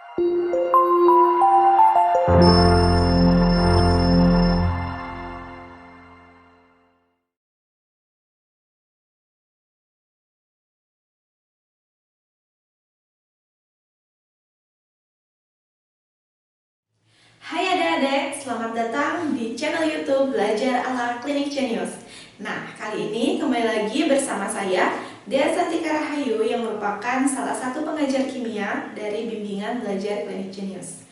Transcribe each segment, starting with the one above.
Hai adik-adik, selamat datang di channel YouTube Belajar ala Klinik Genius. Nah, kali ini kembali lagi bersama saya, Dea Santika Rahayu, yang merupakan salah satu pengajar kimia dari bimbingan Belajar Klinik Genius.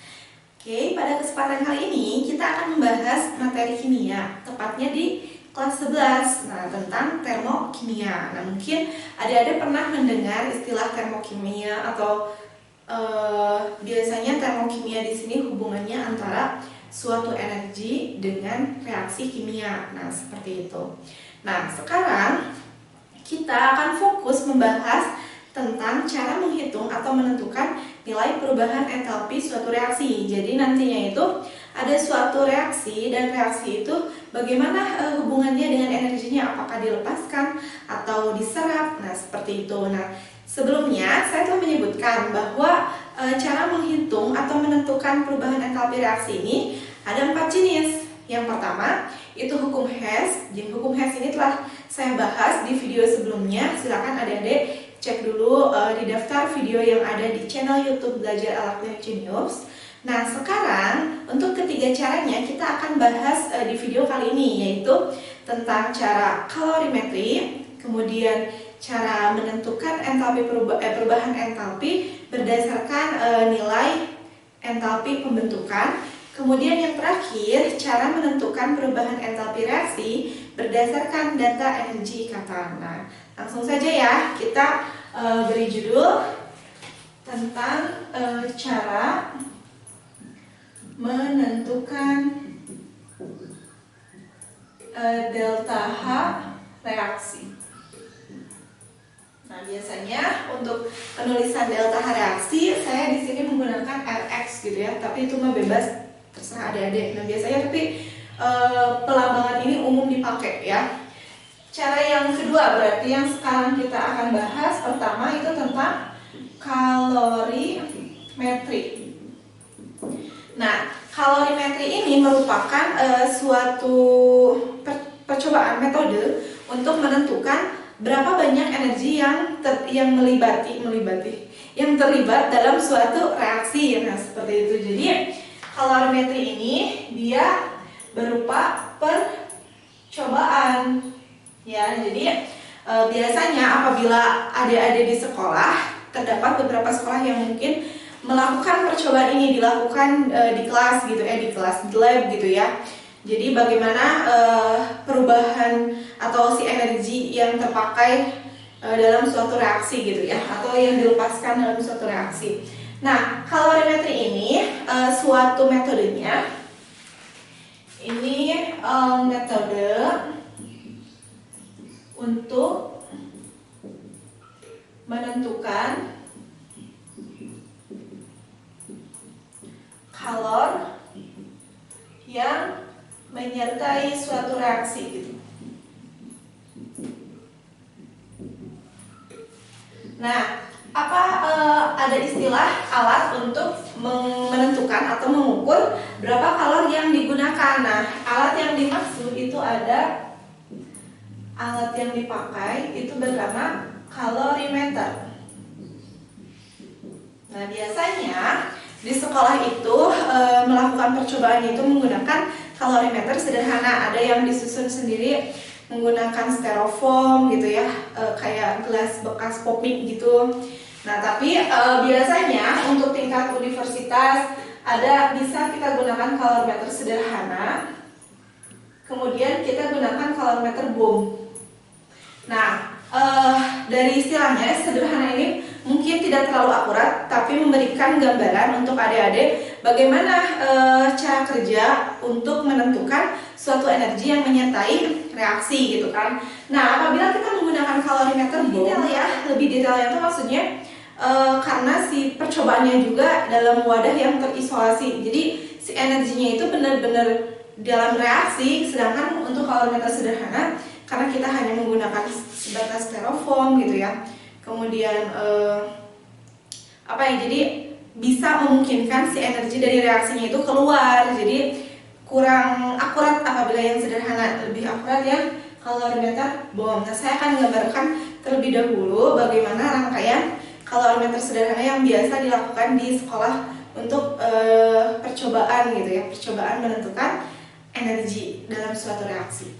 Oke, pada kesempatan kali ini kita akan membahas materi kimia, tepatnya di kelas 11, tentang termokimia. Nah, mungkin adik-adik pernah mendengar istilah termokimia atau biasanya termokimia di sini hubungannya antara suatu energi dengan reaksi kimia. Nah, seperti itu. Nah, sekarang kita akan fokus membahas tentang cara menghitung atau menentukan nilai perubahan entalpi suatu reaksi. Jadi nantinya itu ada suatu reaksi dan reaksi itu bagaimana hubungannya dengan energinya, apakah dilepaskan atau diserap. Nah, seperti itu. Nah, sebelumnya saya telah menyebutkan bahwa cara menghitung atau menentukan perubahan entalpi reaksi ini ada 4 jenis. Yang pertama itu hukum Hess. Jadi hukum Hess ini telah saya bahas di video sebelumnya. Silakan adik-adik cek dulu di daftar video yang ada di channel YouTube Belajar ala Klinik Genius. Nah, sekarang untuk ketiga caranya kita akan bahas di video kali ini, yaitu tentang cara kalorimetri, kemudian cara menentukan entalpi perubahan entalpi berdasarkan nilai entalpi pembentukan. Kemudian yang terakhir, cara menentukan perubahan entalpi reaksi berdasarkan data energi ikatan. Nah, langsung saja ya, kita beri judul tentang cara menentukan delta H reaksi. Nah, biasanya untuk penulisan delta H reaksi saya di sini menggunakan Rx gitu ya, tapi itu mah bebas, terserah adik-adik. Nah, biasanya tapi pelambangan ini umum dipakai ya. Cara yang kedua berarti yang sekarang kita akan bahas, pertama itu tentang kalorimetri. Nah, kalorimetri ini merupakan suatu percobaan metode untuk menentukan berapa banyak energi yang terlibat dalam suatu reaksi. Nah, seperti itu. Jadi kalorimetri ini dia berupa percobaan ya. Jadi biasanya apabila adik-adik di sekolah, terdapat beberapa sekolah yang mungkin melakukan percobaan ini dilakukan di kelas gitu ya, di lab gitu ya. Jadi bagaimana perubahan atau si energi yang terpakai dalam suatu reaksi gitu ya, atau yang dilepaskan dalam suatu reaksi. Nah, kalorimetri ini suatu metodenya. Ini metode untuk menentukan kalor yang menyertai suatu reaksi gitu. Nah, ada istilah alat untuk menentukan atau mengukur berapa kalor yang digunakan. Nah, alat yang dimaksud itu ada alat yang dipakai itu bernama kalorimeter. Nah, biasanya di sekolah itu melakukan percobaan itu menggunakan kalorimeter sederhana. Ada yang disusun sendiri menggunakan styrofoam gitu ya, kayak gelas bekas popik gitu. Nah, tapi biasanya untuk tingkat universitas bisa kita gunakan kalorimeter sederhana. Kemudian kita gunakan kalorimeter boom. Nah, dari istilahnya sederhana ini mungkin tidak terlalu akurat, tapi memberikan gambaran untuk adik-adik bagaimana cara kerja untuk menentukan suatu energi yang menyertai reaksi gitu kan. Nah, apabila kita menggunakan kalorimeter boom ya, lebih detailnya itu maksudnya karena si percobaannya juga dalam wadah yang terisolasi. Jadi si energinya itu benar-benar dalam reaksi, sedangkan untuk kalorimeter sederhana karena kita hanya menggunakan sebatas styrofoam gitu ya. Kemudian jadi bisa memungkinkan si energi dari reaksinya itu keluar. Jadi kurang akurat apabila yang sederhana, lebih akurat yang kalorimeter bom. Nah, saya akan menggambarkan terlebih dahulu bagaimana rangkaian kalorimeter sederhana yang biasa dilakukan di sekolah untuk percobaan gitu ya, percobaan menentukan energi dalam suatu reaksi.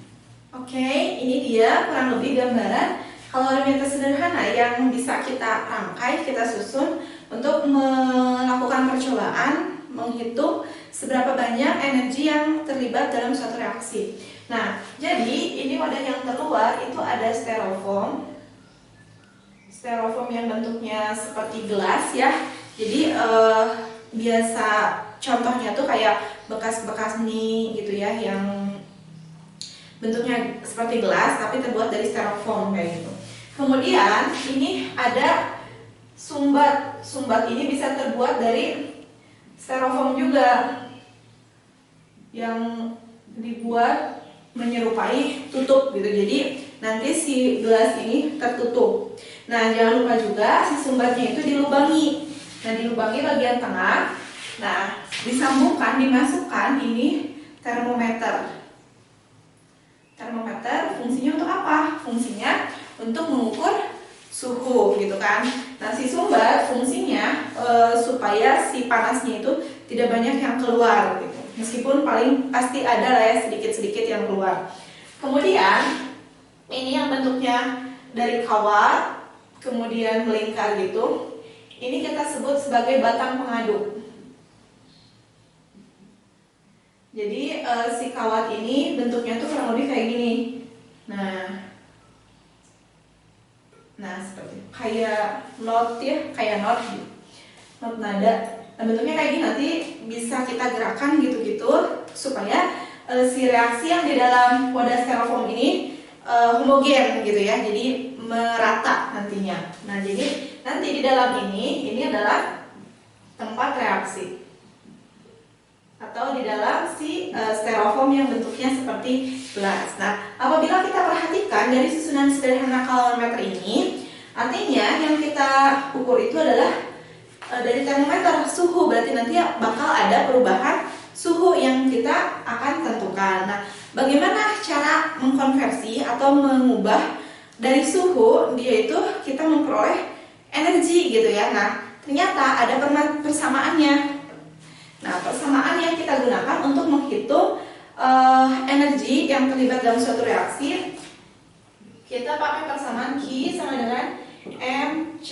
Oke, ini dia kurang lebih gambaran kalorimeter sederhana yang bisa kita rangkai, kita susun untuk melakukan percobaan, menghitung seberapa banyak energi yang terlibat dalam suatu reaksi. Nah, jadi ini wadah yang terluar itu ada styrofoam. Styrofoam yang bentuknya seperti gelas ya. Jadi biasa contohnya tuh kayak bekas-bekas mie gitu ya, yang bentuknya seperti gelas tapi terbuat dari styrofoam kayak gitu. Kemudian ini ada sumbat. Sumbat ini bisa terbuat dari styrofoam juga, yang dibuat menyerupai tutup gitu. Jadi nanti si gelas ini tertutup. Nah, jangan lupa juga si sumbatnya itu dilubangi. Nah, dilubangi bagian tengah. Nah, disambungkan, dimasukkan ini termometer. Termometer fungsinya untuk apa? Fungsinya untuk mengukur suhu gitu kan. Nah, si sumbat fungsinya supaya si panasnya itu tidak banyak yang keluar gitu. Meskipun paling pasti ada lah ya sedikit-sedikit yang keluar. Kemudian ini yang bentuknya dari kawat, kemudian melingkar gitu. Ini kita sebut sebagai batang pengaduk. Jadi si kawat ini bentuknya tuh kurang lebih kayak gini. Nah seperti kayak not ya, kayak not gitu. Not nada. Nah, bentuknya kayak gini, nanti bisa kita gerakkan gitu-gitu supaya si reaksi yang di dalam wadah styrofoam ini homogen gitu ya, jadi merata nantinya. Nah, jadi nanti di dalam ini adalah tempat reaksi, atau di dalam si styrofoam yang bentuknya seperti gelas. Nah, apabila kita perhatikan dari susunan sederhana kalorimeter ini, artinya yang kita ukur itu adalah dari termometer suhu, berarti nanti bakal ada perubahan suhu yang kita akan tentukan. Nah, bagaimana cara mengkonversi atau mengubah dari suhu, dia itu kita memperoleh energi gitu ya. Nah, ternyata ada persamaannya. Nah, persamaan yang kita gunakan untuk menghitung energi yang terlibat dalam suatu reaksi, kita pakai persamaan Q sama dengan MC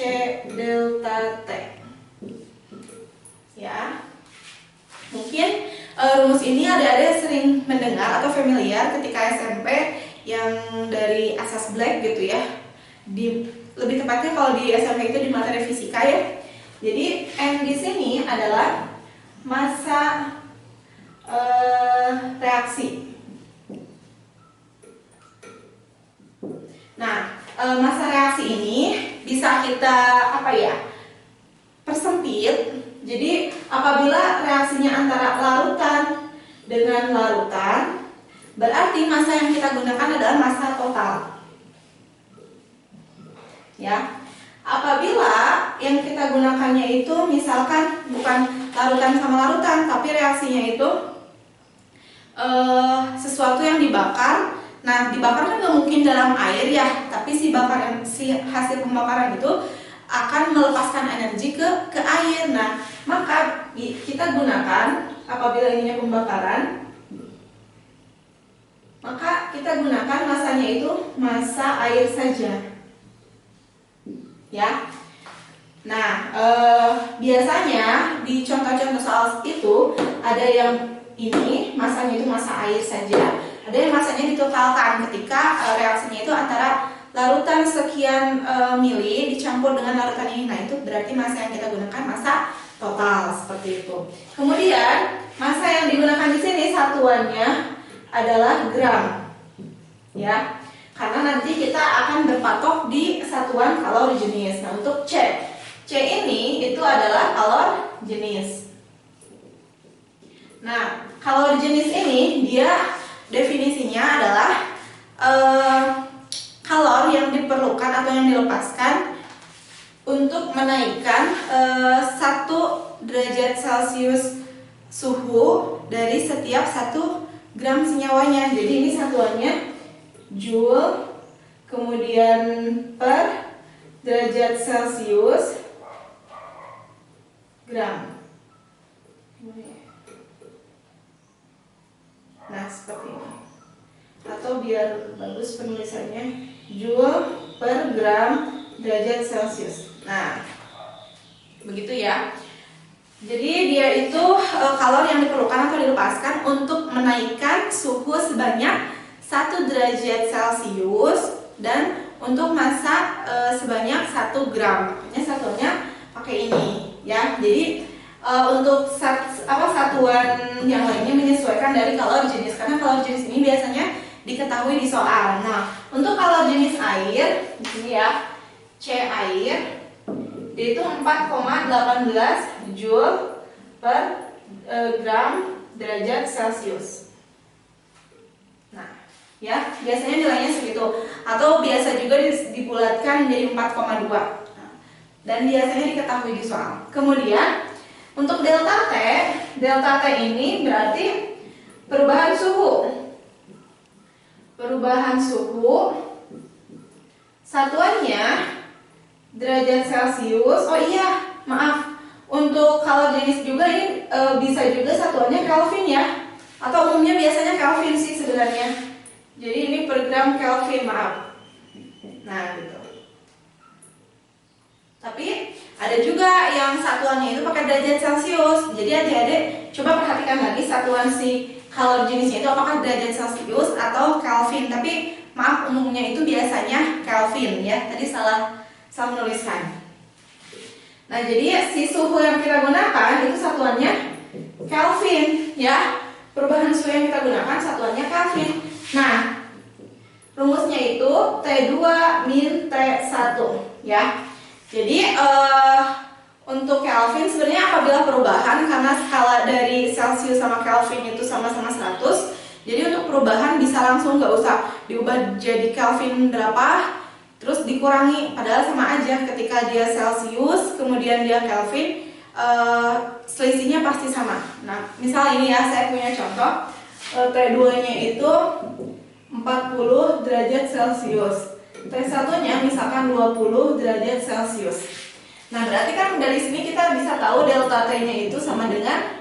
delta T. Ya, mungkin rumus ini adik-adik sering mendengar atau familiar ketika SMP yang dari asas Black gitu ya. Lebih tepatnya kalau di SMP itu di materi fisika ya. Jadi M di sini adalah massa reaksi. Nah, massa reaksi ini bisa kita persempit. Jadi apabila reaksinya antara larutan dengan larutan, berarti massa yang kita gunakan adalah massa total. Ya. Apabila yang kita gunakannya itu misalkan bukan larutan sama larutan, tapi reaksinya itu sesuatu yang dibakar. Nah, dibakar kan nggak mungkin dalam air ya, tapi si hasil pembakaran itu akan melepaskan energi ke air. Nah, maka kita gunakan apabila ininya pembakaran, maka kita gunakan massanya itu massa air saja. Ya. Nah, biasanya di contoh-contoh soal itu ada yang ini massanya itu massa air saja, ada yang massanya ditotalkan ketika reaksinya itu antara larutan sekian mili dicampur dengan larutan ini. Nah, itu berarti massa yang kita gunakan massa total seperti itu. Kemudian massa yang digunakan di sini satuannya adalah gram. Ya. Karena nanti kita akan berpatok di satuan kalori jenis. Nah, untuk C ini itu adalah kalori jenis. Nah, kalori jenis ini dia definisinya adalah kalori yang diperlukan atau yang dilepaskan untuk menaikkan 1 derajat Celcius suhu dari setiap 1 gram senyawanya. Jadi ini satuannya Joule, kemudian per derajat Celcius gram. Nah, seperti ini. Atau biar bagus penulisannya, Joule per gram derajat Celcius. Nah, begitu ya. Jadi dia itu kalori yang diperlukan atau dilepaskan untuk menaikkan suhu sebanyak 1 derajat Celcius dan untuk masak sebanyak 1 gram. Makanya satuannya pakai ini ya. Jadi untuk satuan yang lainnya menyesuaikan dari kalori jenis, karena kalori jenis ini biasanya diketahui di soal. Nah, untuk kalori jenis air di sini ya, C air dia itu 4,18 Joule per gram derajat Celcius. Nah, ya biasanya nilainya segitu, atau biasa juga dibulatkan menjadi 4,2. Dan biasanya diketahui di soal. Kemudian untuk delta T ini berarti perubahan suhu. Perubahan suhu satuannya derajat Celcius. Oh iya, maaf. Untuk kalori jenis juga ini bisa juga satuannya Kelvin ya. Atau umumnya biasanya Kelvin sih sebenarnya. Jadi ini per gram Kelvin, maaf. Nah, gitu. Tapi ada juga yang satuannya itu pakai derajat Celcius. Jadi adik-adik coba perhatikan lagi satuan si kalori jenisnya itu apakah derajat Celcius atau Kelvin. Tapi maaf, umumnya itu biasanya Kelvin ya. Tadi salah menuliskan. Nah, jadi si suhu yang kita gunakan itu satuannya Kelvin ya. Perubahan suhu yang kita gunakan satuannya Kelvin. Nah, rumusnya itu T2 min T1 ya. Jadi untuk Kelvin sebenarnya apabila perubahan, karena skala dari Celsius sama Kelvin itu sama-sama 100, jadi untuk perubahan bisa langsung, nggak usah diubah jadi Kelvin berapa terus dikurangi, padahal sama aja. Ketika dia Celsius kemudian dia Kelvin, selisihnya pasti sama. Nah, misal ini ya, saya punya contoh, T2 nya itu 40 derajat Celcius, T1 nya misalkan 20 derajat Celcius. Nah, berarti kan dari sini kita bisa tahu delta T nya itu sama dengan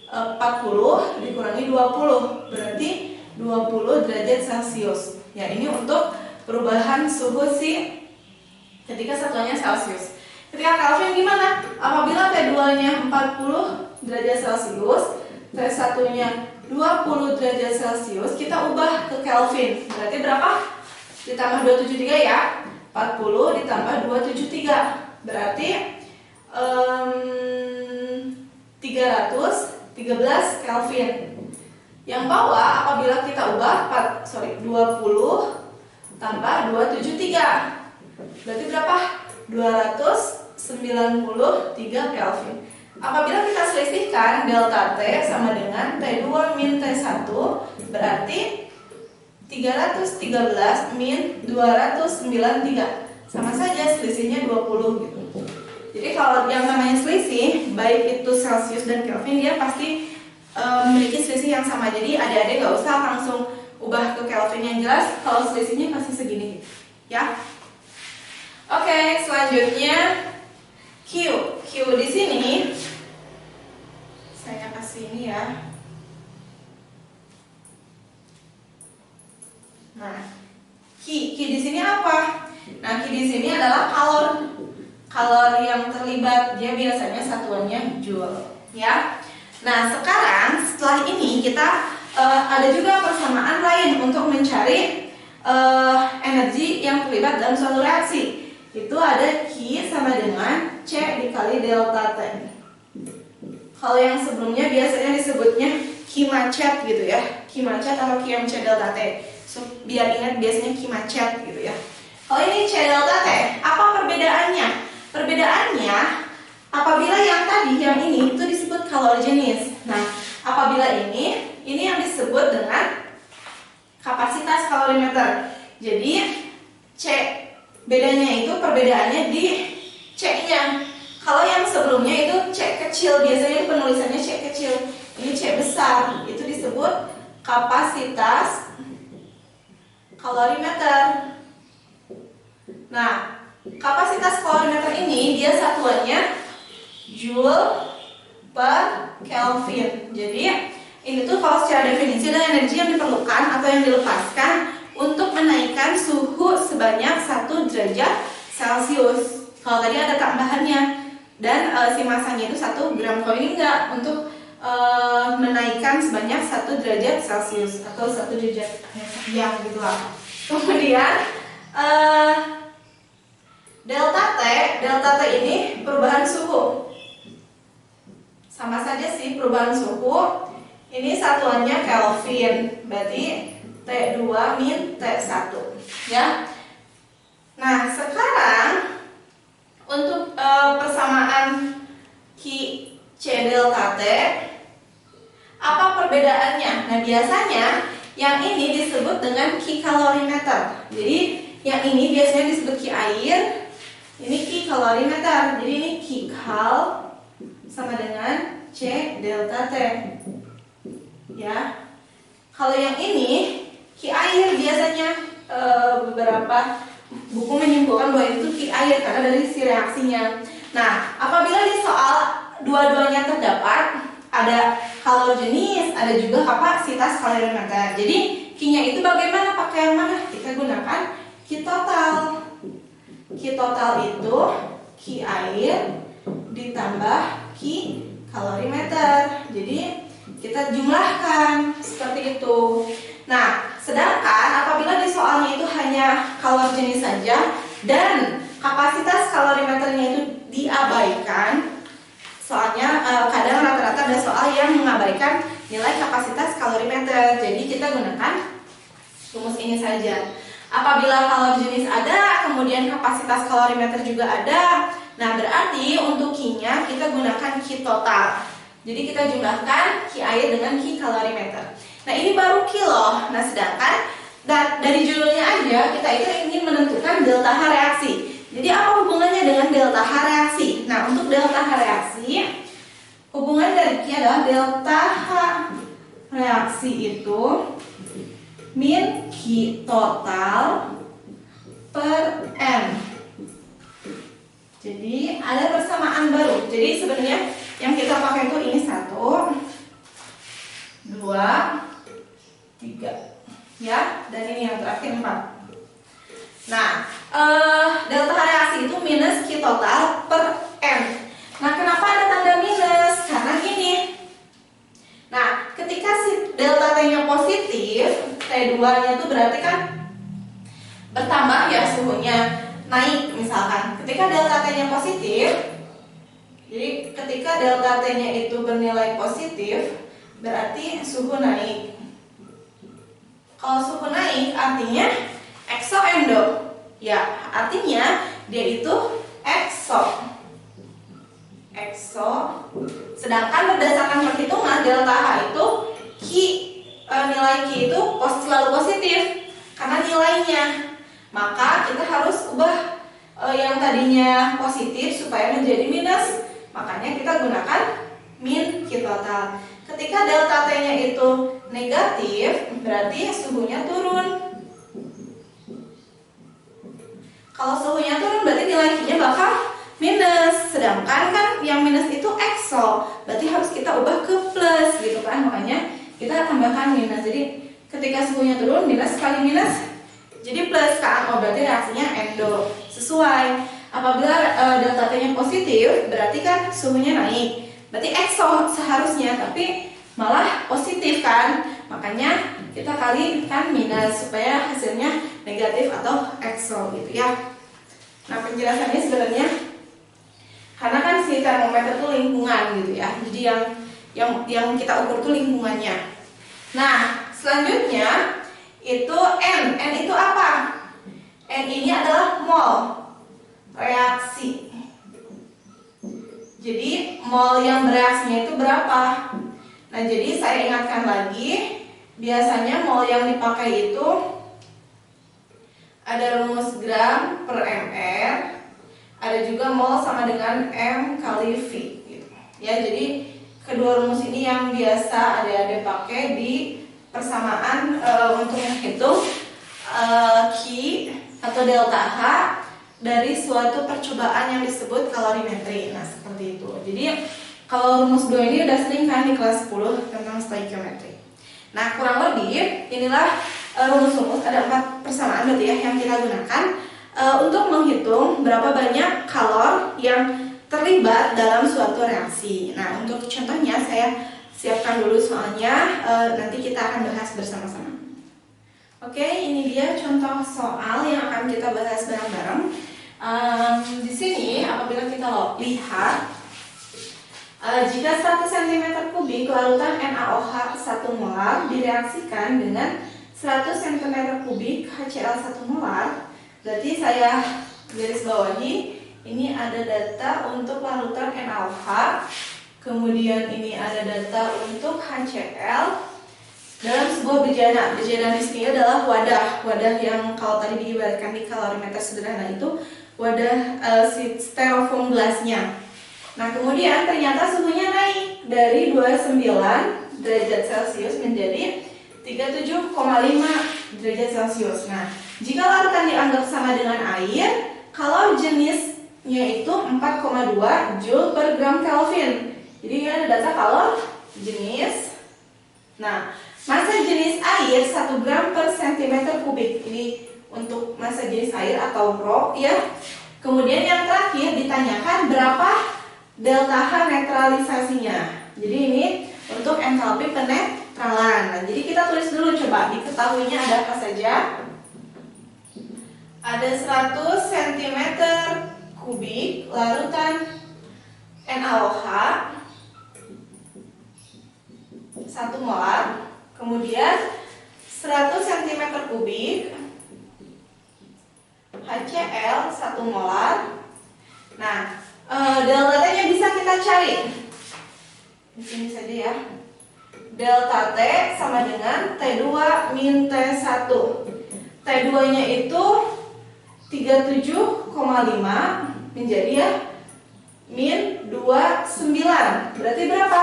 40 dikurangi 20, berarti 20 derajat Celcius. Ya, ini untuk perubahan suhu si ketika satuannya Celsius. Ketika Kelvin gimana? Apabila T2 nya 40 derajat Celcius, T1 nya 20 derajat Celcius, kita ubah ke Kelvin. Berarti berapa? Ditambah 273 ya. 40 ditambah 273 berarti 313 Kelvin. Yang bawah apabila kita ubah 20 tambah 273 berarti berapa? 293 Kelvin. Apabila kita selisihkan delta T sama dengan T2 min T1 berarti 313 min 293, sama saja selisihnya 20 gitu. Jadi kalau yang namanya selisih, baik itu Celsius dan Kelvin, dia pasti memiliki selisih yang sama. Jadi adik-adik nggak usah langsung ubah ke Kelvin, yang jelas kalau selisihnya pasti segini ya. Oke, selanjutnya Q di sini saya kasih ini ya. Nah, Q di sini apa? Nah, Q di sini adalah kalori yang terlibat. Dia biasanya satuannya Joule ya. Nah, sekarang setelah ini kita ada juga persamaan lain untuk mencari energi yang terlibat dalam suatu reaksi. Itu ada Q sama dengan C dikali delta T. Kalau yang sebelumnya biasanya disebutnya Q macet gitu ya, Q macet atau Q MC delta T. So, biar ingat biasanya Q macet gitu ya. Kalau ini C delta T, apa perbedaannya? Perbedaannya apabila yang tadi, yang ini itu disebut kalori jenis. Nah, apabila ini yang disebut dengan kapasitas kalorimeter. Jadi C bedanya itu, perbedaannya di C kecil, biasanya penulisannya C kecil, ini C besar, itu disebut kapasitas kalorimeter. Nah, kapasitas kalorimeter ini dia satuannya joule per Kelvin. Jadi ini tuh kalau secara definisi adalah energi yang diperlukan atau yang dilepaskan untuk menaikkan suhu sebanyak 1 derajat Celcius. Kalau tadi ada tambahannya. Dan si masanya itu 1 gram. Kalau ini enggak, untuk menaikkan sebanyak 1 derajat Celcius atau 1 derajat sekian gitu lah. Kemudian delta T ini perubahan suhu. Sama saja sih perubahan suhu. Ini satuannya Kelvin, berarti T2 min T1 ya. Nah, sekarang untuk persamaan Q C delta T, apa perbedaannya? Nah, biasanya yang ini disebut dengan Q kalorimeter. Jadi yang ini biasanya disebut Q air, ini Q kalorimeter. Jadi ini Q kal sama dengan C delta T. Ya. Kalau yang ini Q air biasanya beberapa buku menyimpulkan bahwa itu Q air karena dari si reaksinya. Nah, apabila di soal dua-duanya terdapat ada halogenis, ada juga kapasitas kalorimeter. Jadi Q-nya itu bagaimana? Pakai yang mana? Kita gunakan Q total. Q total itu Q air ditambah Q kalorimeter. Jadi kita jumlahkan seperti itu. Nah, sedangkan apabila di soalnya itu hanya halogenis saja dan kapasitas kalorimeternya itu diabaikan, soalnya kadang rata-rata ada soal yang mengabaikan nilai kapasitas kalorimeter. Jadi kita gunakan rumus ini saja. Apabila halogenis ada, kemudian kapasitas kalorimeter juga ada, nah berarti untuk Q-nya kita gunakan Q total. Jadi kita jumlahkan Q air dengan Q kalorimeter. Nah, ini baru kilo. Nah, sedangkan dari judulnya aja kita itu ingin menentukan delta H reaksi. Jadi apa hubungannya dengan delta H reaksi? Nah, untuk delta H reaksi, hubungan dari Q adalah delta H reaksi itu min Q total per M. Jadi ada persamaan baru. Jadi sebenarnya yang kita pakai itu ini 1, 2, 3 ya, dan ini yang terakhir 4. Nah, delta H reaksi itu minus Q total per M. Nah, kenapa ada tanda minus? Karena gini. Nah, ketika si delta T-nya positif, T2-nya itu berarti kan bertambah ya suhunya, naik misalkan. Ketika delta T-nya positif, jadi ketika delta T-nya itu bernilai positif, berarti suhu naik. Kalau suhu naik artinya exo-endo. Ya, artinya dia itu exo. Sedangkan berdasarkan perhitungan delta H itu nilai Q itu selalu positif karena nilainya. Maka kita harus ubah yang tadinya positif supaya menjadi minus. Makanya kita gunakan min Q total. Ketika delta T-nya itu negatif, berarti suhunya turun. Kalau suhunya turun, berarti nilai Q-nya bakal minus. Sedangkan kan yang minus itu exo, berarti harus kita ubah ke plus gitu kan. Makanya kita tambahkan minus. Jadi ketika suhunya turun, minus kali minus jadi plus kan. Oh, berarti reaksinya endo. Sesuai. Apabila delta T-nya positif, berarti kan suhunya naik. Berarti exo seharusnya, tapi malah positif kan. Makanya kita kalikan minus supaya hasilnya negatif atau exo gitu ya. Nah, penjelasannya sebenarnya karena kan si termometer itu lingkungan gitu ya. Jadi yang kita ukur itu lingkungannya. Nah, selanjutnya itu N. N itu apa? N ini adalah mol reaksi. Jadi mol yang bereaksinya itu berapa? Nah, jadi saya ingatkan lagi, biasanya mol yang dipakai itu ada rumus gram per mr, ada juga mol sama dengan M kali V gitu. Ya, jadi kedua rumus ini yang biasa adik-adik pakai di persamaan untuk menghitung Q atau delta H dari suatu percobaan yang disebut kalorimetri. Nah, seperti itu. Jadi kalau rumus 2 ini udah sering kan di kelas 10 tentang stoikiometri. Nah, kurang lebih inilah rumus-rumus, ada 4 persamaan berarti ya yang kita gunakan untuk menghitung berapa banyak kalor yang terlibat dalam suatu reaksi. Nah, untuk contohnya saya siapkan dulu soalnya nanti kita akan bahas bersama-sama. Oke, ini dia contoh soal yang akan kita bahas bareng-bareng. Di sini apabila kita lihat jika 100 cm3 larutan NaOH 1 molar direaksikan dengan 100 cm3 HCl 1 molar, berarti saya garis bawahi ini ada data untuk larutan NaOH, kemudian ini ada data untuk HCl dalam sebuah bejana. Bejana di sini adalah wadah yang kalau tadi diibaratkan di kalorimeter sederhana itu wadah styrofoam gelasnya. Nah, kemudian ternyata suhunya naik dari 29 derajat Celcius menjadi 37,5 derajat Celcius. Nah, jika larutan dianggap sama dengan air, kalau jenisnya itu 4,2 Joule per gram Kelvin. Jadi ini ada data kalor jenis. Nah, massa jenis air 1 gram per cm3. Ini untuk massa jenis air atau rho ya. Kemudian yang terakhir ditanyakan berapa delta H netralisasinya. Jadi ini untuk entalpi penetralan. Nah, jadi kita tulis dulu, coba diketahuinya ada apa saja. Ada 100 cm3 larutan NaOH 1 molar. Kemudian 100 cm3 HCl 1 molar. Nah, delta T-nya bisa kita cari. Di sini saja ya. Delta T sama dengan T2 min T1. T2-nya itu 37,5 menjadi ya min 29. Berarti berapa?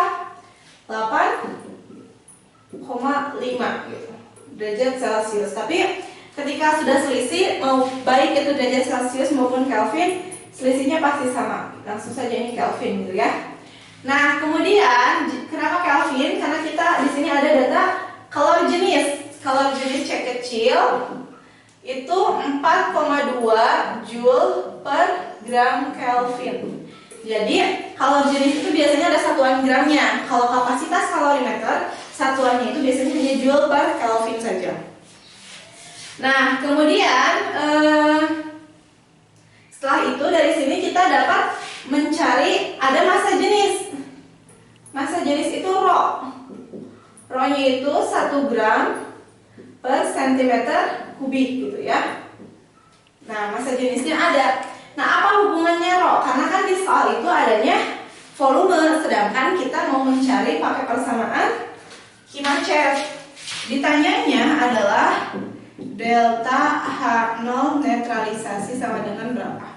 8,5 gitu. Derajat Celcius. Tapi ketika sudah selisih, mau baik itu derajat Celcius maupun Kelvin, selisihnya pasti sama. Langsung saja ini Kelvin gitu ya. Nah, kemudian kenapa Kelvin? Karena kita di sini ada data kalor jenis. Kalor jenis C kecil itu 4,2 Joule per gram Kelvin. Jadi kalor jenis itu biasanya ada satuan gramnya. Kalau kapasitas kalorimeter satuannya itu biasanya hanya Joule per Kelvin saja. Nah, kemudian setelah itu dari sini kita dapat mencari ada massa jenis. Massa jenis itu rho. Rho-nya itu 1 gram per cm3 gitu ya. Nah, massa jenisnya ada. Nah, apa hubungannya rho? Karena kan di soal itu adanya volume, sedangkan kita mau mencari pakai persamaan Q-Macet. Ditanyanya adalah delta H0 netralisasi sama dengan berapa?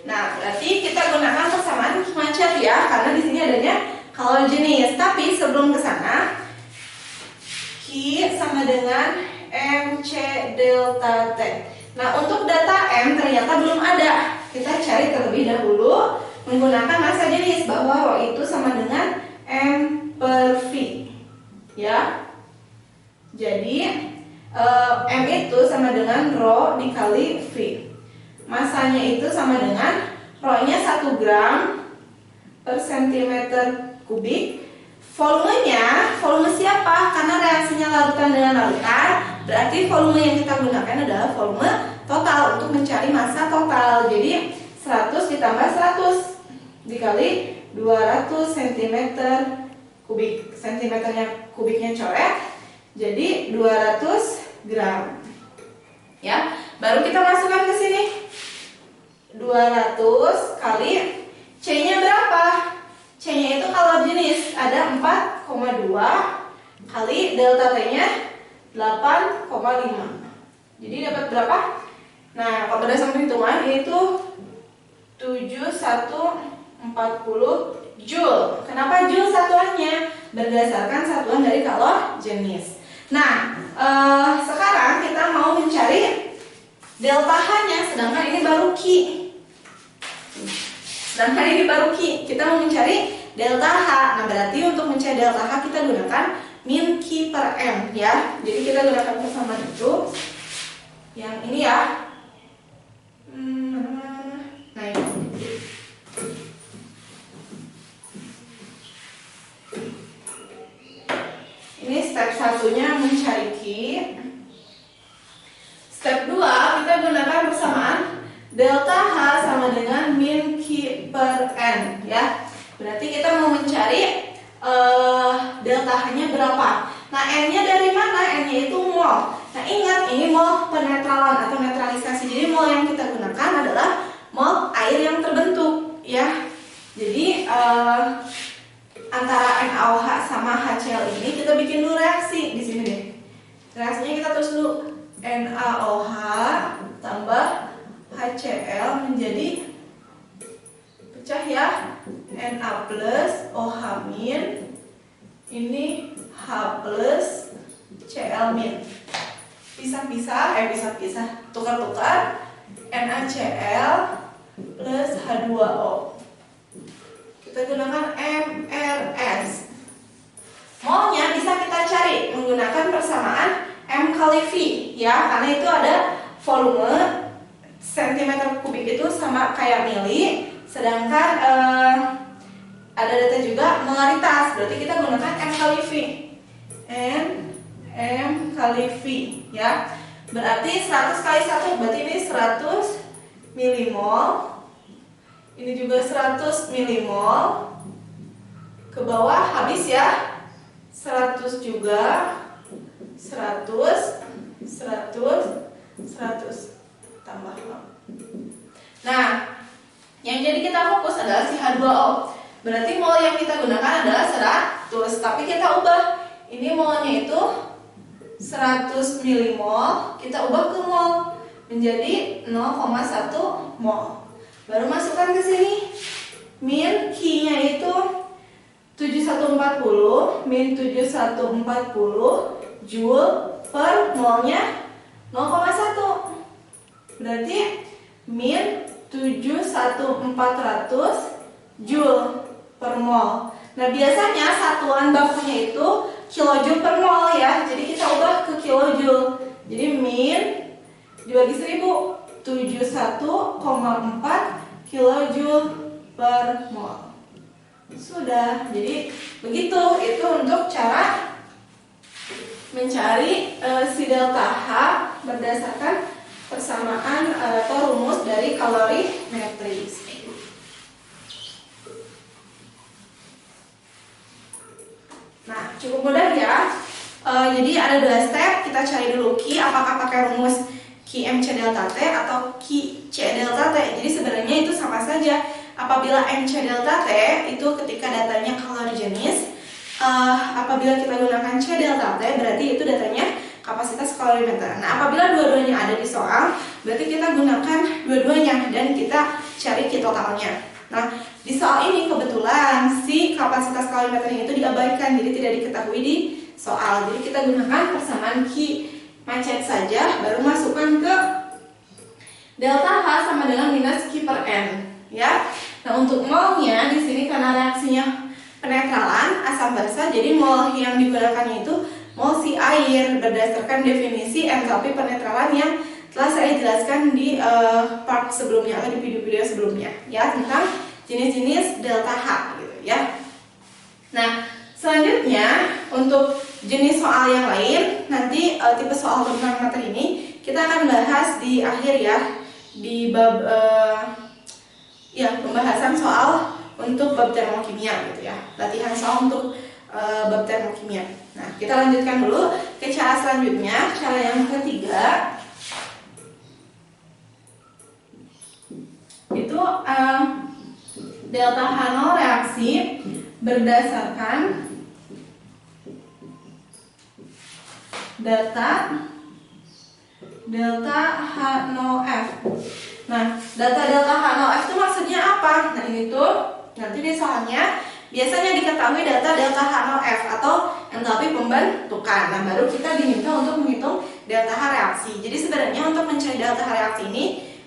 Nah, berarti kita gunakan persamaan Q-Macet ya, karena di sini adanya kalor jenis. Tapi sebelum ke sana, Q sama dengan MC delta T. Nah, untuk data M ternyata belum ada. Kita cari terlebih dahulu menggunakan massa jenis, bahwa rho itu sama dengan M per V. Ya. Jadi M itu sama dengan rho dikali V. Masanya itu sama dengan rho-nya 1 gram per cm3. Volumenya, volume siapa? Karena reaksinya larutan dengan larutan, berarti volume yang kita gunakan adalah volume total untuk mencari massa total. Jadi 100 ditambah 100 dikali 200 cm3. Cm-nya kubiknya coret, jadi 200 gram. Ya, baru kita masukkan ke sini. 200 kali C-nya berapa? C-nya itu kalor jenis, ada 4,2 kali delta T-nya 8,5. Jadi dapat berapa? Nah, kalau berdasarkan hitungan itu 7140 Joule. Kenapa Joule satuannya? Berdasarkan satuan dari kalor jenis. Nah, sekarang kita mau mencari delta H-nya, sedangkan ini baru Q. Kita mau mencari delta H. Nah, berarti untuk mencari delta H kita gunakan min Q per M ya. Jadi kita gunakan persamaan itu. Yang ini ya. Nah, ini step satunya mencari Q. Step 2 kita gunakan persamaan delta H sama dengan min Q per N ya. Berarti kita mau mencari delta H-nya berapa. Nah, N-nya dari mana? N-nya itu mol. Nah, ingat ini mol penetralan atau netralisasi. Jadi mol yang kita gunakan adalah mol air yang terbentuk ya. Jadi antara NaOH sama HCl ini kita bikin dulu reaksi di sini deh. Reaksinya kita tulis dulu NaOH tambah HCl menjadi pecah ya, Na plus OH min, ini H plus Cl min. Pisah-pisah, tukar-tukar, NaCl plus H2O. Kita gunakan MRS. Molnya bisa kita cari menggunakan persamaan M kali V ya, karena itu ada volume cm kubik itu sama kayak mili, sedangkan ada data juga molaritas, berarti kita gunakan M kali V. M kali V ya. Berarti 100 kali 1 berarti ini 100 milimol. Ini juga 100 milimol. Ke bawah habis ya. 100 juga. 100 tambah 0. Nah, yang jadi kita fokus adalah si H2O. Berarti mol yang kita gunakan adalah 100, tapi kita ubah. Ini molnya itu 100 milimol, kita ubah ke mol menjadi 0,1 mol. Baru masukkan ke sini. Min Q-nya itu 7140 min 7140 Joule per molnya 0,1. Berarti min 71400 Joule per mol. Nah, biasanya satuan bakunya itu kilojoule per mol ya. Jadi kita ubah ke kilojoule. Jadi min dibagi 1000 71,4 kilojoule per mol. Sudah. Jadi begitu itu untuk cara mencari si delta H berdasarkan persamaan atau rumus dari kalorimetris. Nah, cukup mudah ya. Jadi ada 2 step. Kita cari dulu Q, apakah pakai rumus QMC delta T atau QC delta T. Jadi sebenarnya itu sama saja. Apabila MC delta T itu ketika datanya kalori jenis, apabila kita gunakan C delta T berarti itu datanya kapasitas kalorimeter. Nah, apabila dua-duanya ada di soal, berarti kita gunakan dua-duanya dan kita cari Q totalnya. Nah, di soal ini kebetulan si kapasitas kalorimeternya itu diabaikan, jadi tidak diketahui di soal. Jadi kita gunakan persamaan Q macet saja, baru masukkan ke delta H sama dengan minus Q per N, ya. Nah, untuk molnya di sini karena reaksinya penetralan asam basa, jadi mol yang digunakannya itu mol si air berdasarkan definisi entalpi penetralan yang telah saya jelaskan di part sebelumnya atau di video-video sebelumnya ya, tentang jenis-jenis delta H gitu ya. Nah, selanjutnya untuk jenis soal yang lain, nanti tipe soal tentang materi ini kita akan bahas di akhir ya, di bab pembahasan soal untuk bab termokimia gitu ya, latihan soal untuk bab termokimia. Nah, kita lanjutkan dulu ke cara selanjutnya, cara yang ketiga. Itu delta H0 reaksi berdasarkan data delta H0F. Nah, data delta H0F itu maksudnya apa? Nah, ini tuh nanti di soalnya biasanya diketahui data delta H0F atau entalpi pembentukan. Nah, baru kita diminta untuk menghitung delta H reaksi. Jadi sebenarnya untuk mencari delta H reaksi ini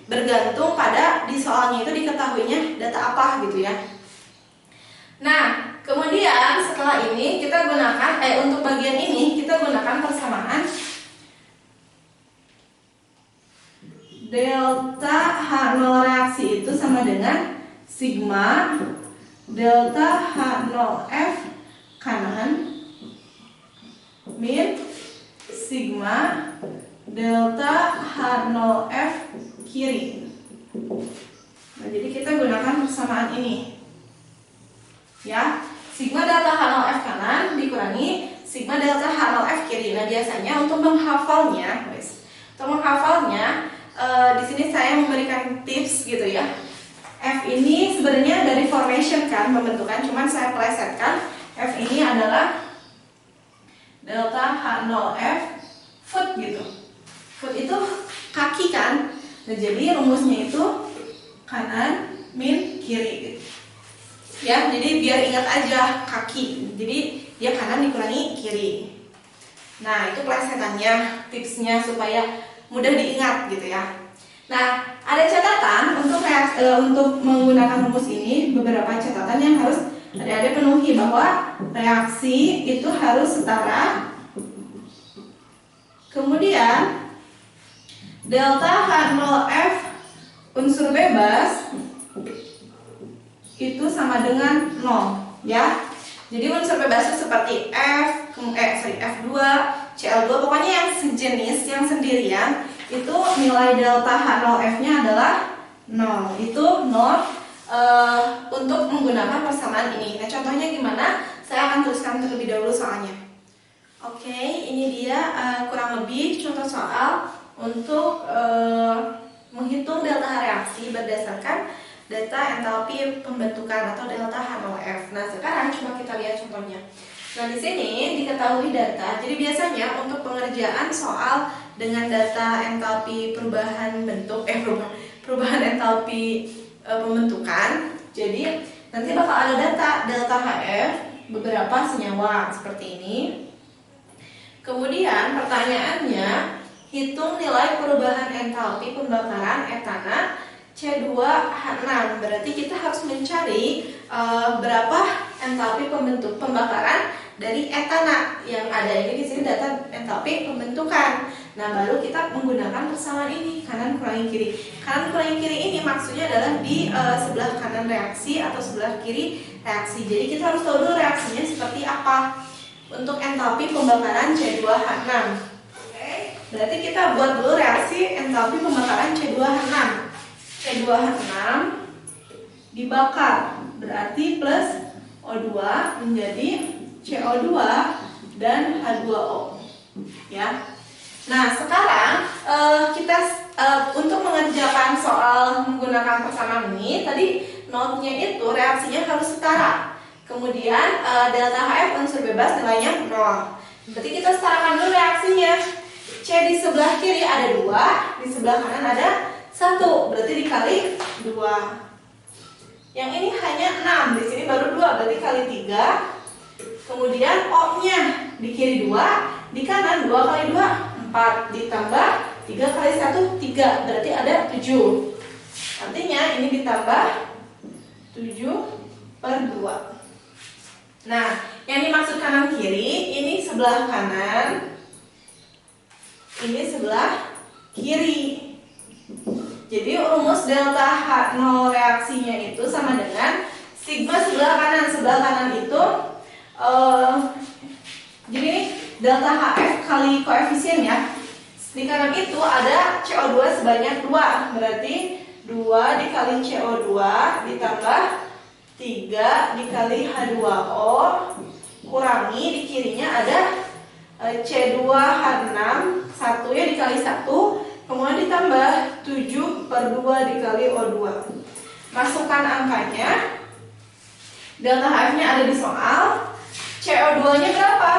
bergantung pada di soalnya itu diketahuinya data apa gitu ya. Nah, kemudian setelah ini kita gunakan untuk bagian ini kita gunakan persamaan delta H0 reaksi itu sama dengan sigma delta H0F kanan min sigma delta H0F kiri. Nah, jadi kita gunakan persamaan ini. Ya, sigma delta H0F kanan dikurangi sigma delta H0F kiri. Nah, biasanya untuk menghafalnya, di sini saya memberikan tips gitu ya. F ini sebenarnya dari formation kan pembentukan, cuman saya plesetkan. F ini adalah delta H0F foot gitu. Foot itu kaki kan. Nah, jadi rumusnya itu kanan min kiri gitu. Ya, jadi biar ingat aja kaki. Jadi dia kanan dikurangi kiri. Nah, itu plesetannya, tipsnya supaya mudah diingat gitu ya. Nah, ada catatan untuk menggunakan rumus ini, beberapa catatan yang harus adik-adik penuhi, bahwa reaksi itu harus setara. Kemudian delta H0F unsur bebas itu sama dengan 0 ya. Jadi unsur bebas itu seperti F2, Cl2, pokoknya yang sejenis, yang sendirian, itu nilai delta H0F-nya adalah 0. Itu 0 untuk menggunakan persamaan ini. Nah, contohnya gimana? Saya akan tuliskan terlebih dahulu soalnya. Oke, ini dia kurang lebih contoh soal untuk menghitung delta reaksi berdasarkan data entalpi pembentukan atau delta H0F. Nah, sekarang coba kita lihat contohnya. Nah, di sini diketahui data. Jadi biasanya untuk pengerjaan soal dengan data entalpi perubahan bentuk perubahan entalpi pembentukan. Jadi nanti bakal ada data delta HF beberapa senyawa seperti ini. Kemudian pertanyaannya, hitung nilai perubahan entalpi pembakaran etana C2H6. Berarti kita harus mencari berapa entalpi pembakaran dari etana yang ada ini. Di sini data entalpi pembentukan. Nah, baru kita menggunakan persamaan ini, kanan kurangi kiri. Kanan kurangi kiri ini maksudnya adalah di sebelah kanan reaksi atau sebelah kiri reaksi. Jadi kita harus tahu dulu reaksinya seperti apa untuk entalpi pembakaran C2H6. Oke, berarti kita buat dulu reaksi entalpi pembakaran C2H6. C2H6 dibakar berarti plus O2 menjadi CO2 dan H2O ya. Nah, sekarang kita untuk mengerjakan soal menggunakan persamaan ini, tadi notnya itu reaksinya harus setara. Kemudian delta HF unsur bebas nilainya 0. Berarti kita setarakan dulu reaksinya. C di sebelah kiri ada 2, di sebelah kanan ada 1, berarti dikali 2. Yang ini hanya 6, di sini baru 2, berarti kali 3. Kemudian O-nya di kiri 2, di kanan 2 kali 2, 4, ditambah 3 kali 1, 3, berarti ada 7. Artinya ini ditambah 7/2. Nah, yang dimaksud kanan kiri, ini sebelah kanan, ini sebelah kiri. Jadi rumus delta H0 reaksinya itu sama dengan sigma sebelah kanan. Sebelah kanan itu jadi delta HF kali koefisien ya. Di kanan itu ada CO2 sebanyak 2, berarti 2 dikali CO2 ditambah 3 dikali H2O kurangi di kirinya ada C2H6, 1 ya dikali 1, kemudian ditambah 7/2 dikali O2. Masukkan angkanya. Delta HF-nya ada di soal. CO2-nya berapa?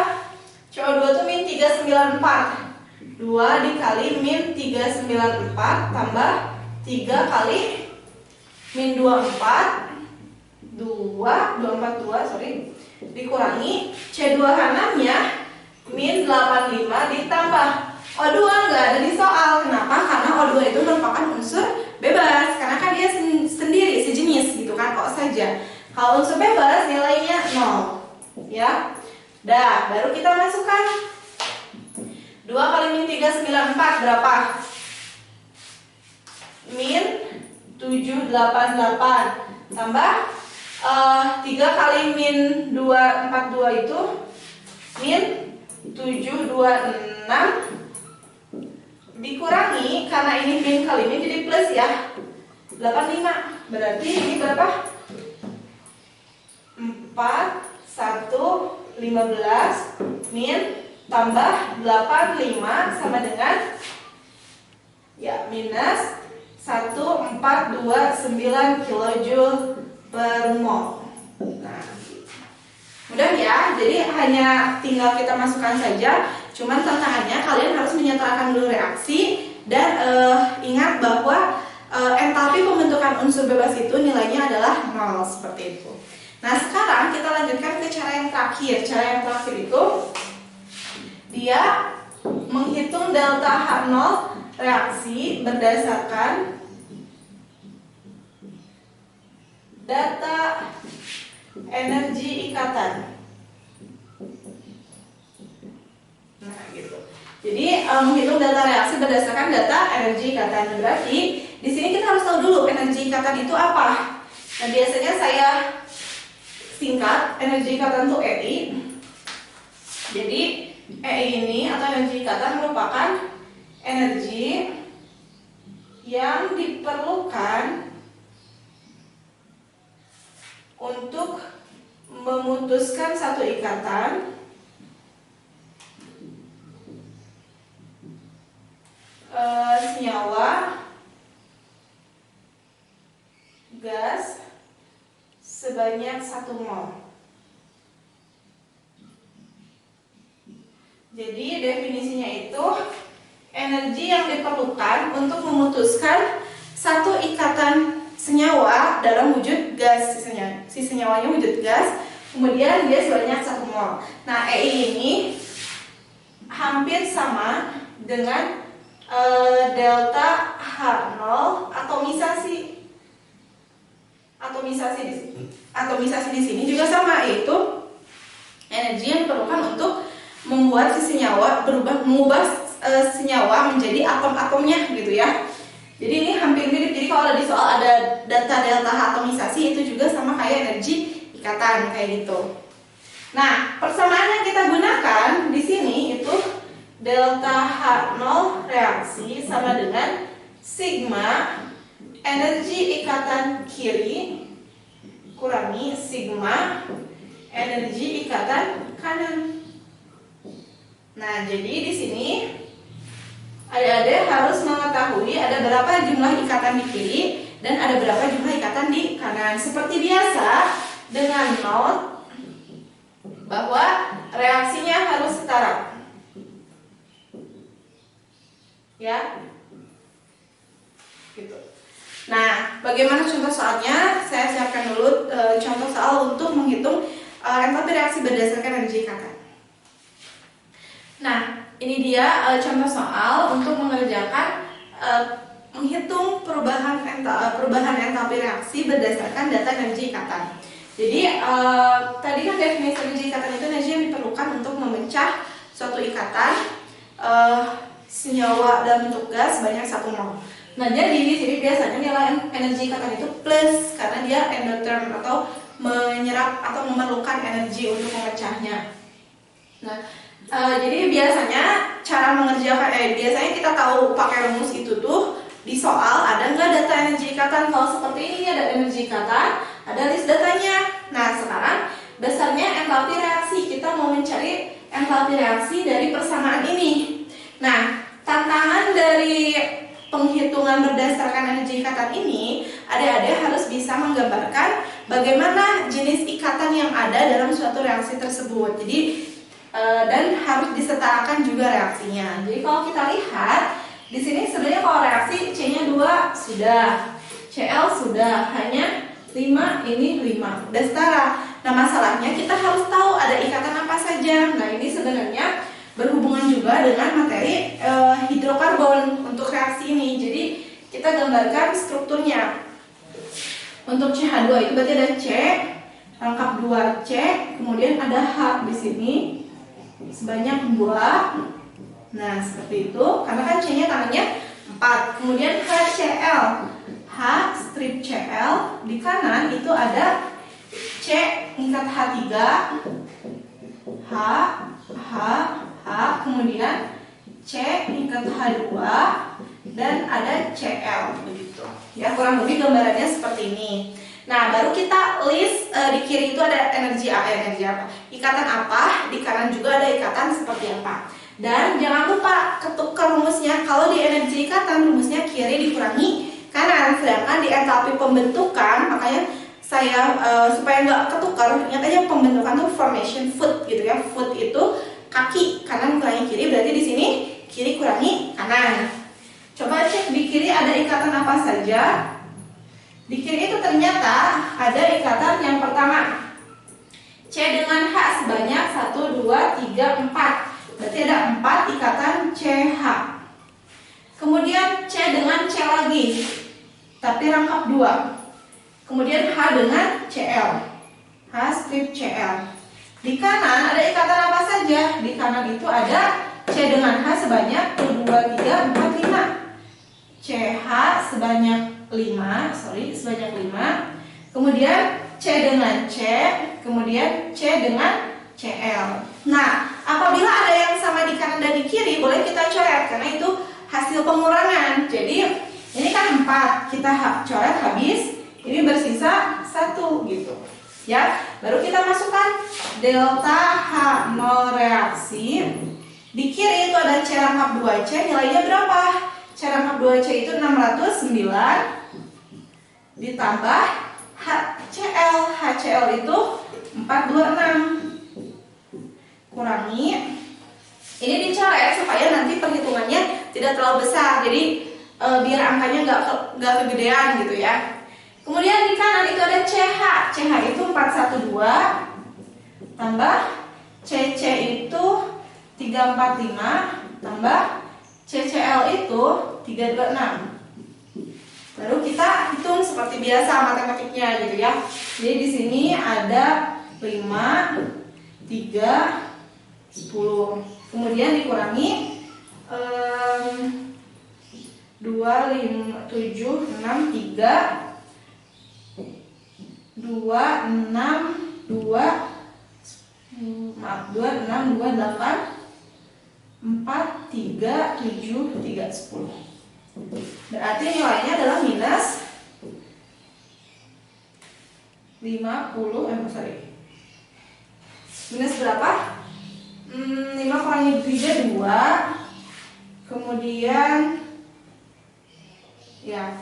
CO2 itu min 394. 2 dikali min 394 tambah 3 kali min 24 sorry, dikurangi C2H6-nya min 85 ditambah O2 nggak ada di soal. Kenapa? Karena O2 itu merupakan unsur bebas, karena kan dia sendiri, sejenis gitu kan, O saja. Kalau unsur bebas nilainya 0 ya. Dah, baru kita masukkan 2 kali min 3, 94 berapa? Min 788 tambah 3 kali min 242 itu min 726 dikurangi, karena ini min kali min jadi plus ya, 85. Berarti ini berapa? 4, 1, 15 min tambah 85 sama dengan ya minus 1429 kilojoule per mol. Nah, mudah ya. Jadi hanya tinggal kita masukkan saja. Cuman tantangannya kalian harus menyetarakan dulu reaksi dan ingat bahwa entalpi pembentukan unsur bebas itu nilainya adalah 0 seperti itu. Nah, sekarang kita lanjutkan ke cara yang terakhir. Cara yang terakhir itu dia menghitung delta H0 reaksi berdasarkan data energi ikatan. Nah, gitu. Jadi menghitung data reaksi berdasarkan data energi ikatan. Berarti di sini kita harus tahu dulu energi ikatan itu apa. Nah, biasanya saya singkat energi ikatan itu EI. Jadi EI ini atau energi ikatan merupakan energi yang diperlukan untuk memutuskan satu ikatan senyawa gas sebanyak 1 mol. Jadi definisinya itu energi yang diperlukan untuk memutuskan satu ikatan senyawa dalam wujud gas. Si senyawanya wujud gas, kemudian dia sebanyak 1 mol. Nah, EI ini hampir sama dengan delta H0 atomisasi. Atomisasi di sini juga sama, yaitu energi yang diperlukan untuk membuat si senyawa mengubah senyawa menjadi atom-atomnya gitu ya. Jadi ini hampir mirip. Jadi kalau di soal ada data delta H atomisasi itu juga sama kayak energi ikatan kayak gitu. Nah, persamaan yang kita gunakan di sini itu delta H0 reaksi sama dengan sigma energi ikatan kiri kurangi sigma energi ikatan kanan. Nah, jadi di sini adik-adik harus mengetahui ada berapa jumlah ikatan di kiri dan ada berapa jumlah ikatan di kanan. Seperti biasa dengan not bahwa reaksinya harus setara. Ya. Gitu. Nah, bagaimana contoh soalnya? Saya siapkan dulu contoh soal untuk menghitung entalpi reaksi berdasarkan energi ikatan. Nah, ini dia contoh soal untuk mengerjakan menghitung perubahan entalpi reaksi berdasarkan data energi ikatan. Jadi tadi kan definisi energi ikatan itu energi yang diperlukan untuk memecah suatu ikatan senyawa dalam bentuk gas sebanyak 1 mol. Nah, jadi di sini biasanya nilai energi ikatan itu plus karena dia endotherm atau menyerap atau memerlukan energi untuk memecahnya. Nah, jadi biasanya cara mengerjakan biasanya kita tahu pakai rumus itu tuh di soal ada nggak data energi ikatan. Kalau seperti ini ada energi ikatan, ada list datanya. Nah, sekarang dasarnya entalpi reaksi, kita mau mencari entalpi reaksi dari persamaan ini. Nah, tantangan dari penghitungan berdasarkan energi ikatan ini, adik-adik harus bisa menggambarkan bagaimana jenis ikatan yang ada dalam suatu reaksi tersebut. Jadi dan harus disetarakan juga reaksinya. Jadi kalau kita lihat di sini sebenarnya kalau reaksi C-nya 2 sudah, Cl sudah, hanya 5, ini 5. Udah setara. Nah, masalahnya kita harus tahu ada ikatan apa saja. Nah, ini sebenarnya berhubungan juga dengan materi hidrokarbon untuk reaksi ini. Jadi, kita gambarkan strukturnya. Untuk CH2 itu berarti ada C, rangkap 2 C, kemudian ada H di sini sebanyak 2. Nah, seperti itu. Karena kan C-nya tangannya 4. Kemudian HCl. H strip Cl di kanan itu ada C tingkat H3, H, kemudian C tingkat H2 dan ada Cl begitu. Ya, kurang lebih gambarannya seperti ini. Nah, baru kita list di kiri itu ada energi apa? Ikatan apa? Di kanan juga ada ikatan seperti apa. Dan jangan lupa ketukar rumusnya. Kalau di energi ikatan rumusnya kiri dikurangi kanan, sedangkan di entalpi pembentukan makanya saya supaya nggak ketukar, ingat aja pembentukan tuh formation foot gitu ya. Foot itu kaki, kanan kurangi kiri, berarti di sini kiri kurangi kanan. Coba cek di kiri ada ikatan apa saja. Di kiri itu ternyata ada ikatan yang pertama C dengan H sebanyak 1, 2, 3, 4. Berarti ada 4 ikatan CH. Kemudian C dengan C lagi, tapi rangkap 2. Kemudian H dengan Cl, H strip Cl. Di kanan ada ikatan apa saja? Di kanan itu ada C dengan H sebanyak 1, 2, 3, 4, 5. CH sebanyak 5. Kemudian C dengan C, kemudian C dengan Cl. Nah, apabila ada yang sama di kanan dan di kiri, boleh kita coret karena itu hasil pengurangan. Jadi ini kan 4, kita coret habis, ini bersisa 1 gitu. Ya, baru kita masukkan delta H0 reaksi. Di kiri itu ada C rangkap 2C, nilainya berapa? C rangkap 2C itu 609 ditambah HCl itu 426 kurangi. Ini dicoret supaya nanti perhitungannya tidak terlalu besar. Jadi biar angkanya nggak kegedean gitu ya. Kemudian di kanan itu ada CH. CH itu 412 tambah CC itu 345 tambah CCl itu 326. Baru kita hitung seperti biasa matematiknya gitu ya. Jadi di sini ada 5, 3, 10. Kemudian dikurangi 2, 5, 7, 6, 3, 2, 6, 2, 8, 4, 3, 7, 3, 10. Berarti nilainya adalah minus 50, minus berapa? 5 kurangi 3, 2. Kemudian ya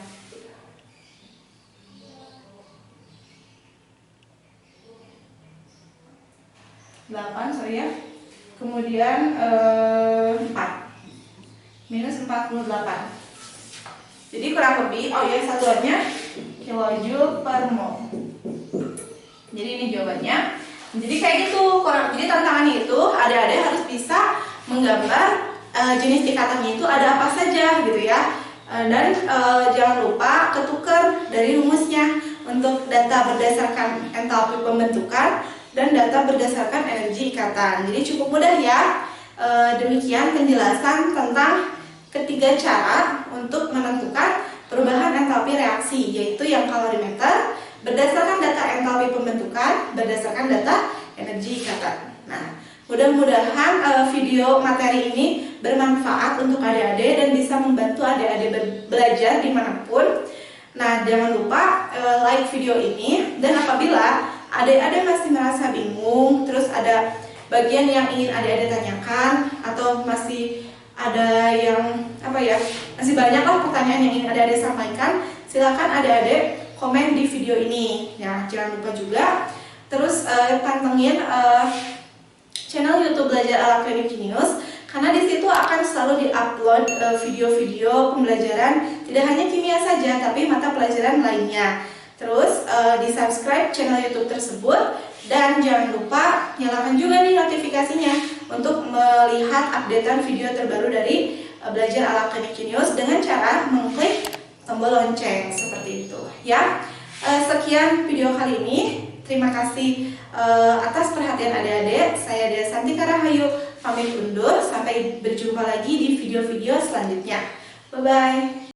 8, sorry ya. Kemudian 4 minus 48. Jadi kurang lebih, oh ya satuannya kilojoule per mol. Jadi ini jawabannya. Jadi kayak gitu. Jadi tantangannya itu adik-adik harus bisa menggambar jenis ikatannya itu ada apa saja gitu ya. Dan jangan lupa ketukar dari rumusnya untuk data berdasarkan entalpi pembentukan dan data berdasarkan energi ikatan. Jadi cukup mudah ya. Demikian penjelasan tentang ketiga cara untuk menentukan perubahan entalpi reaksi, yaitu yang kalorimeter berdasarkan data entalpi pembentukan, berdasarkan data energi ikatan. Nah, mudah-mudahan video materi ini bermanfaat untuk adik-adik dan bisa membantu adik-adik belajar dimanapun. Nah, jangan lupa like video ini, dan apabila adik-adik masih merasa bingung, terus ada bagian yang ingin adik-adik tanyakan, atau masih ada yang masih banyak lah pertanyaan yang ingin adik-adik sampaikan, silakan adik-adik komen di video ini. Ya, jangan lupa juga terus pantengin channel YouTube Belajar ala Klinik Jenius, karena di situ akan selalu diupload video-video pembelajaran tidak hanya kimia saja, tapi mata pelajaran lainnya. Terus di subscribe channel YouTube tersebut, dan jangan lupa nyalakan juga nih notifikasinya untuk melihat updatean video terbaru dari Belajar ala Klinik Jenius dengan cara mengklik tombol lonceng seperti itu ya. Sekian video kali ini. Terima kasih atas perhatian adik-adik. Saya Dea Santika Rahayu pamit undur. Sampai berjumpa lagi di video-video selanjutnya. Bye-bye.